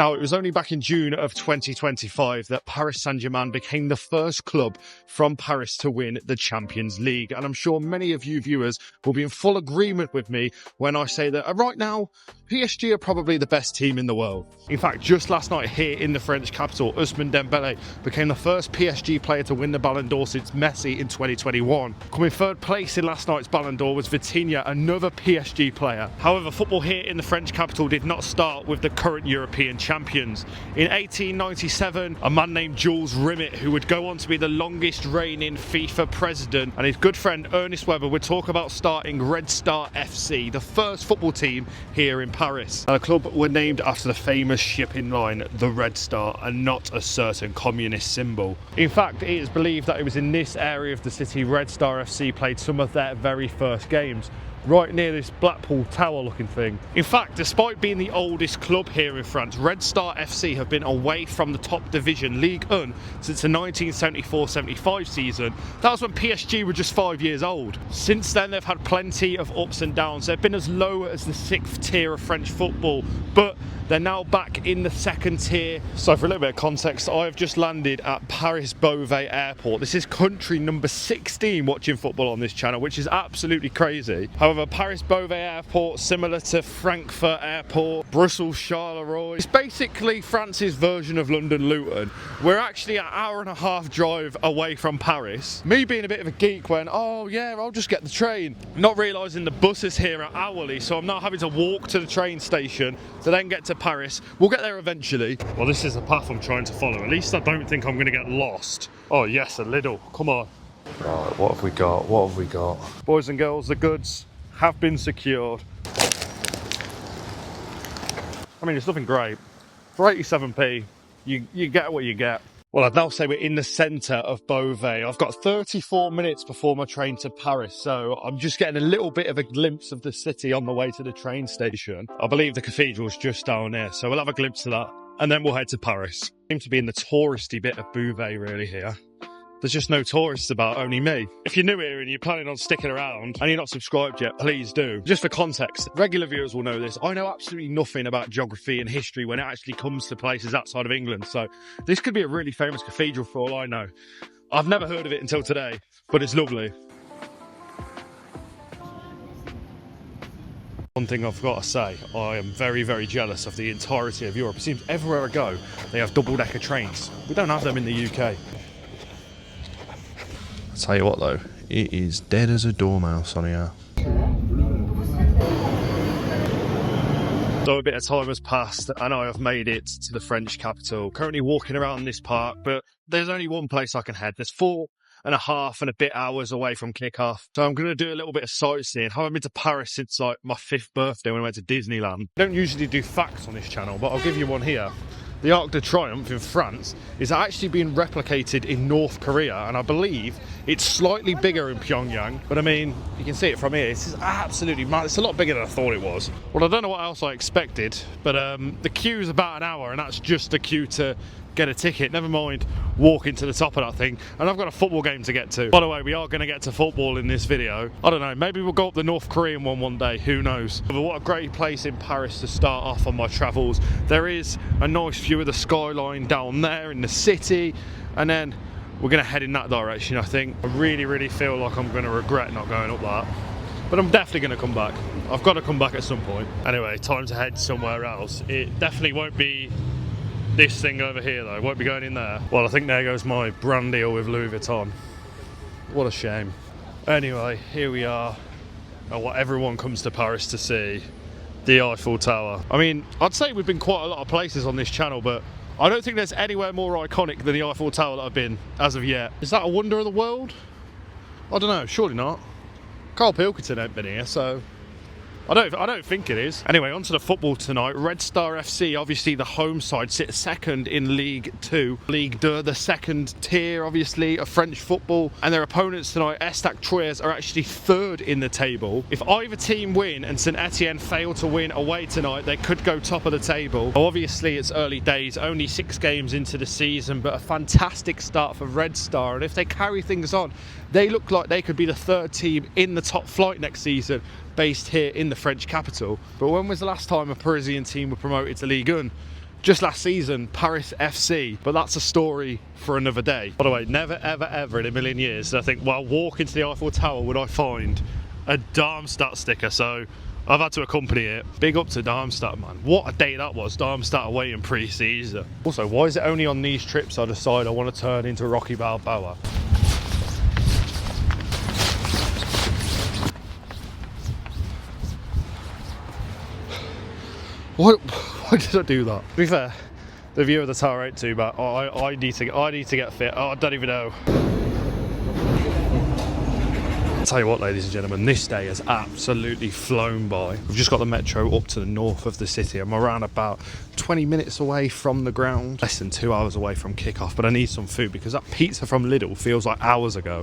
Now, it was only back in June of 2025 that Paris Saint-Germain became the first club from Paris to win the Champions League. And I'm sure many of you viewers will be in full agreement with me when I say that right now, PSG are probably the best team in the world. In fact, just last night here in the French capital, Ousmane Dembélé became the first PSG player to win the Ballon d'Or since Messi in 2021. Coming third place in last night's Ballon d'Or was Vitinha, another PSG player. However, football here in the French capital did not start with the current European champions. In 1897, a man named Jules Rimet, who would go on to be the longest reigning FIFA president, and his good friend Ernest Weber would talk about starting Red Star FC, the first football team here in Paris. The club were named after the famous shipping line, the Red Star, and not a certain communist symbol. In fact, it is believed that it was in this area of the city Red Star FC played some of their very first games, right near this Blackpool Tower looking thing. In fact, despite being the oldest club here in France, Red Star FC have been away from the top division, Ligue 1, since the 1974-75 season. That was when PSG were just 5 years old. Since then, they've had plenty of ups and downs. They've been as low as the 6th tier of French football, but they're now back in the 2nd tier. So for a little bit of context, I have just landed at Paris Beauvais Airport. This is country number 16 watching football on this channel, which is absolutely crazy. However, Paris Beauvais Airport, similar to Frankfurt Airport, Brussels Charleroi, it's basically France's version of London Luton. We're actually an hour-and-a-half drive away from Paris. Me being a bit of a geek went, oh yeah, I'll just get the train. Not realising the buses here are hourly, so I'm now having to walk to the train station to then get to Paris. We'll get there eventually. Well, this is the path I'm trying to follow. At least I don't think I'm going to get lost. Oh yes, a little. Come on. Right, what have we got? What have we got? Boys and girls, the goods have been secured. I mean, it's nothing great. For 87p, you get what you get. Well, I'd now say we're in the centre of Beauvais. I've got 34 minutes before my train to Paris, so I'm just getting a little bit of a glimpse of the city on the way to the train station. I believe the cathedral's just down there, so we'll have a glimpse of that, and then we'll head to Paris. Seem to be in the touristy bit of Beauvais, really, here. There's just no tourists about, only me. If you're new here and you're planning on sticking around and you're not subscribed yet, please do. Just for context, regular viewers will know this. I know absolutely nothing about geography and history when it actually comes to places outside of England. So this could be a really famous cathedral for all I know. I've never heard of it until today, but it's lovely. One thing I've got to say, I am very, very jealous of the entirety of Europe. It seems everywhere I go, they have double-decker trains. We don't have them in the UK. Tell you what though, it is dead as a dormouse on here. So a bit of time has passed and I have made it to the French capital. Currently walking around this park, but there's only one place I can head. There's 4.5 and a bit hours away from kick-off. So I'm going to do a little bit of sightseeing. I haven't been to Paris since like my 5th birthday when I went to Disneyland. I don't usually do facts on this channel, but I'll give you one here. The Arc de Triomphe in France is actually being replicated in North Korea, and I believe it's slightly bigger in Pyongyang. But I mean, you can see it from here. This is absolutely mad. It's a lot bigger than I thought it was. Well, I don't know what else I expected, but the queue is about an hour, and that's just the queue to get a ticket, never mind walking to the top of that thing. And I've got a football game to get to. By the way, we are going to get to football in this video. I don't know, maybe we'll go up the North Korean one day, who knows. But what a great place in Paris to start off on my travels. There is a nice view of the skyline down there in the city, and then we're going to head in that direction. I think I really feel like I'm going to regret not going up that, but I'm definitely going to come back. I've got to come back at some point. Anyway, time to head somewhere else. It definitely won't be this thing over here though. Won't be going in there. Well, I think there goes my brand deal with Louis Vuitton. What a shame. Anyway, here we are at what everyone comes to Paris to see, the Eiffel Tower. I mean, I'd say we've been quite a lot of places on this channel, but I don't think there's anywhere more iconic than the Eiffel Tower that I've been as of yet. Is that a wonder of the world? I don't know, surely not. Carl Pilkington ain't been here, so I don't think it is. Anyway, on to the football tonight. Red Star FC, obviously the home side, sit second in Ligue 2. Ligue 2, the second tier, obviously, of French football. And their opponents tonight, Stade Troyes, are actually third in the table. If either team win and St Etienne fail to win away tonight, they could go top of the table. Obviously, it's early days, only 6 games into the season, but a fantastic start for Red Star. And if they carry things on, they look like they could be the 3rd team in the top flight next season, based here in the French capital. But when was the last time a Parisian team were promoted to Ligue 1? just last season, Paris FC, but that's a story for another day. By the way, never, ever, ever in a million years, I think, while walking to the Eiffel Tower, would I find a Darmstadt sticker, so I've had to accompany it. Big up to Darmstadt, man. What a day that was, Darmstadt away in pre-season. Also, why is it only on these trips I decide I want to turn into Rocky Balboa? Why did I do that? To be fair, the view of the tower ain't too bad. Oh, I need to get fit. Oh, I don't even know. I'll tell you what, ladies and gentlemen, this day has absolutely flown by. We've just got the metro up to the north of the city. I'm around about 20 minutes away from the ground, less than 2 hours away from kickoff, but I need some food because that pizza from Lidl feels like hours ago.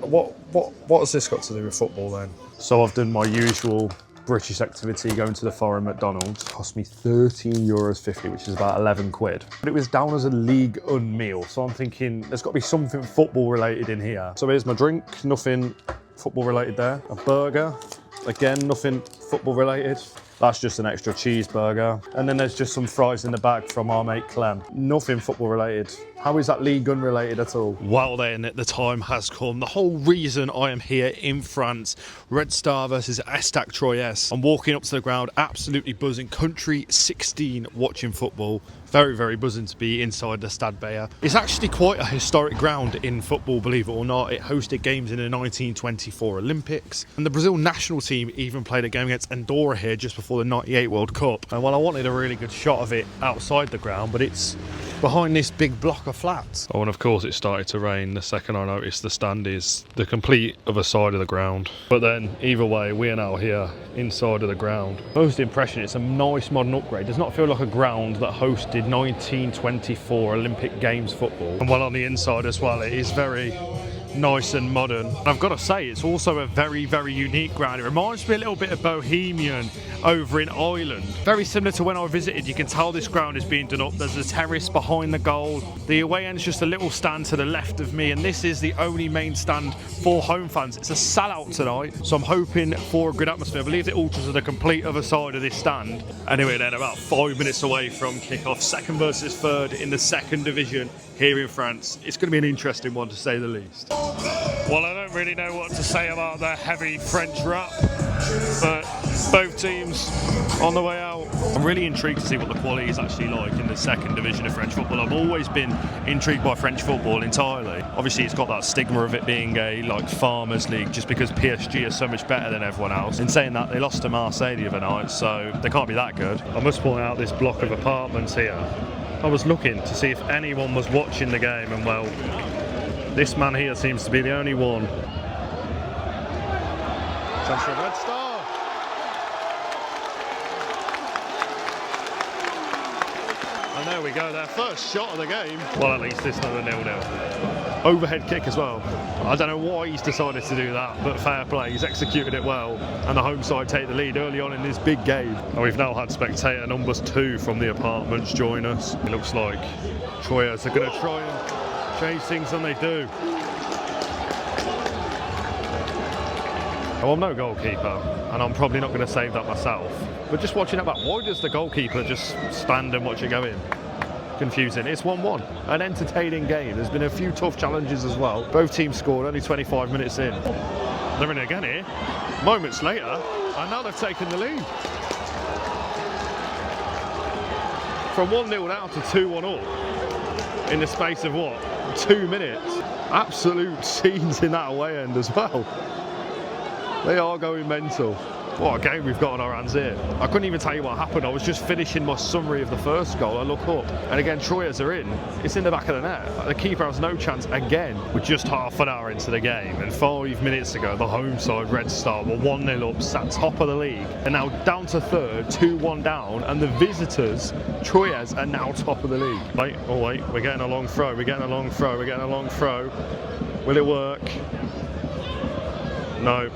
What has this got to do with football then? So I've done my usual British activity, going to the foreign McDonald's. Cost me €13.50, which is about 11 quid. But it was down as a League Un meal, so I'm thinking there's got to be something football related in here. So here's my drink, nothing football related there. A burger, again, nothing football related. That's just an extra cheeseburger. And then there's just some fries in the bag from our mate Clem. Nothing football related. How is that Ligue 1 related at all? Well then, the time has come. The whole reason I am here in France, Red Star versus Stade Troyes. I'm walking up to the ground, absolutely buzzing. Country 16 watching football. Very, very buzzing to be inside the Stade Bauer. It's actually quite a historic ground in football, believe it or not. It hosted games in the 1924 Olympics. And the Brazil national team even played a game against Andorra here just before the 98 World Cup. And well, I wanted a really good shot of it outside the ground, but it's behind this big block of flats. Oh, and of course it started to rain the second I noticed the stand is the complete other side of the ground. But then, either way, we are now here inside of the ground. First impression, it's a nice modern upgrade. Does not feel like a ground that hosted 1924 Olympic Games football. And while on the inside as well, it is very nice and modern. And I've got to say, it's also a very, very unique ground. It reminds me a little bit of Bohemian over in Ireland. Very similar to when I visited. You can tell this ground is being done up. There's a terrace behind the goal. The away end's just a little stand to the left of me, and this is the only main stand for home fans. It's a sellout tonight, so I'm hoping for a good atmosphere. I believe the ultras are the complete other side of this stand. Anyway, then about 5 minutes away from kick-off, second versus third in the second division here in France. It's going to be an interesting one, to say the least. Well, I don't really know what to say about the heavy French rap, but both teams on the way out. I'm really intrigued to see what the quality is actually like in the second division of French football. I've always been intrigued by French football entirely. Obviously, it's got that stigma of it being a farmers league, just because PSG is so much better than everyone else. In saying that, they lost to Marseille the other night, so they can't be that good. I must point out this block of apartments here. I was looking to see if anyone was watching the game, and well, this man here seems to be the only one. Chance for Red Star. And there we go, their first shot of the game. Well, at least it's not a 0-0. Overhead kick as well. I don't know why he's decided to do that, but fair play. He's executed it well, and the home side take the lead early on in this big game. And we've now had spectator numbers 2 from the apartments join us. It looks like Troyes are going to try and change things, and they do. Well, I'm no goalkeeper, and I'm probably not going to save that myself. But just watching it back, why does the goalkeeper just stand and watch it go in? Confusing. It's 1-1. An entertaining game. There's been a few tough challenges as well. Both teams scored only 25 minutes in. They're in it again here. Moments later, and now they've taken the lead. From 1-0 down to 2-1 up in the space of what? 2 minutes. Absolute scenes in that away end as well. They are going mental. What a game we've got on our hands here. I couldn't even tell you what happened. I was just finishing my summary of the first goal. I look up, and again, Troyes are in. It's in the back of the net. The keeper has no chance again. We're just half an hour into the game, and 5 minutes ago, the home side, Red Star, were 1-0 up, sat top of the league, and now down to third, 2-1 down, and the visitors, Troyes, are now top of the league. Wait, oh wait, we're getting a long throw, we're getting a long throw, we're getting a long throw. Will it work? No.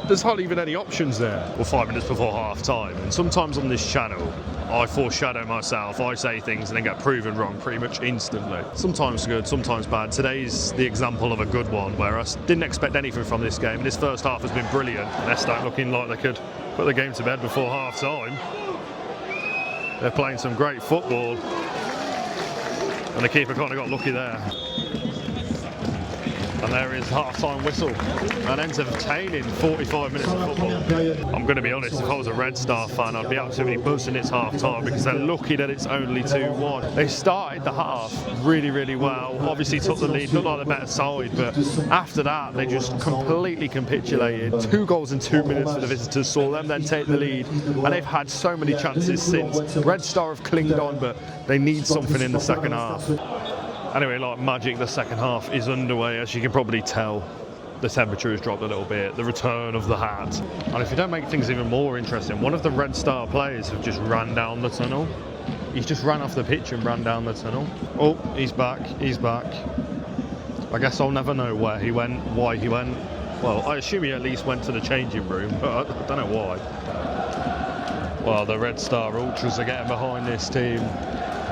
There's hardly even any options there. Well, 5 minutes before half time, and sometimes on this channel I foreshadow myself. I say things and then get proven wrong pretty much instantly. Sometimes good, sometimes bad. Today's the example of a good one, where I didn't expect anything from this game. This first half has been brilliant. They're looking like they could put the game to bed before half time. They're playing some great football. And the keeper kind of got lucky there. And there is half-time whistle. An entertaining 45 minutes of football. I'm going to be honest, if I was a Red Star fan, I'd be absolutely buzzing it's half-time because they're lucky that it's only 2-1. They started the half really, really well. Obviously took the lead, looked like the better side, but after that, they just completely capitulated. 2 goals in 2 minutes for the visitors, saw them then take the lead, and they've had so many chances since. Red Star have clinged on, but they need something in the second half. Anyway, like magic, the second half is underway. As you can probably tell, the temperature has dropped a little bit. The return of the hat. And if you don't make things even more interesting, one of the Red Star players have just ran down the tunnel. He's just ran off the pitch and ran down the tunnel. Oh, he's back. He's back. I guess I'll never know where he went, why he went. Well, I assume he at least went to the changing room, but I don't know why. Well, the Red Star Ultras are getting behind this team.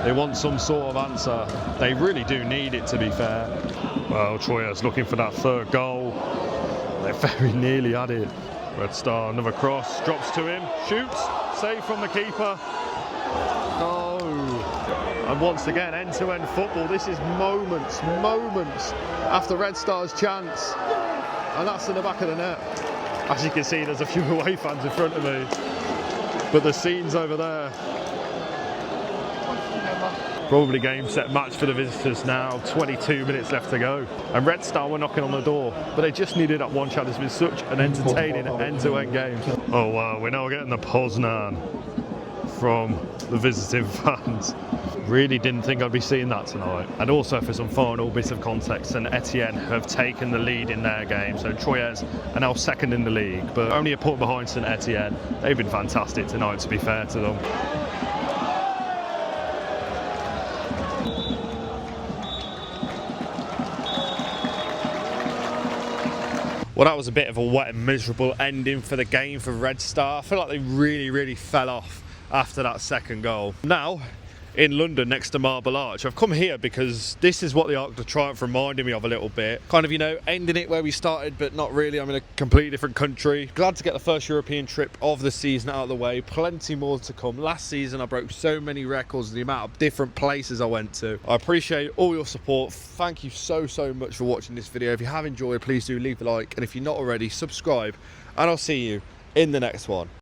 They want some sort of answer. They really do need it, to be fair. Well, Troyer's looking for that third goal. They very nearly had it. Red Star, another cross, drops to him, shoots, save from the keeper. No. And once again, end-to-end football. This is moments after Red Star's chance. And that's in the back of the net. As you can see, there's a few away fans in front of me. But the scene's over there. Probably game, set, match for the visitors now. 22 minutes left to go. And Red Star were knocking on the door, but they just needed that one chance. It's been such an entertaining end-to-end game. Oh wow, we're now getting the Poznan from the visiting fans. Really didn't think I'd be seeing that tonight. And also for some final bits of context, St Etienne have taken the lead in their game. So Troyes are now second in the league, but only a point behind St Etienne. They've been fantastic tonight, to be fair to them. Well, that was a bit of a wet and miserable ending for the game for Red Star. I feel like they really fell off after that second goal. Now, in London next to Marble Arch, I've come here because this is what the Arc de Triomphe reminded me of a little bit. Kind of, you know, ending it where we started, but not really. I'm in a completely different country. Glad to get the first European trip of the season out of the way. Plenty more to come. Last season, I broke so many records, the amount of different places I went to. I appreciate all your support. Thank you so much for watching this video. If you have enjoyed, please do leave a like. And if you're not already, subscribe. And I'll see you in the next one.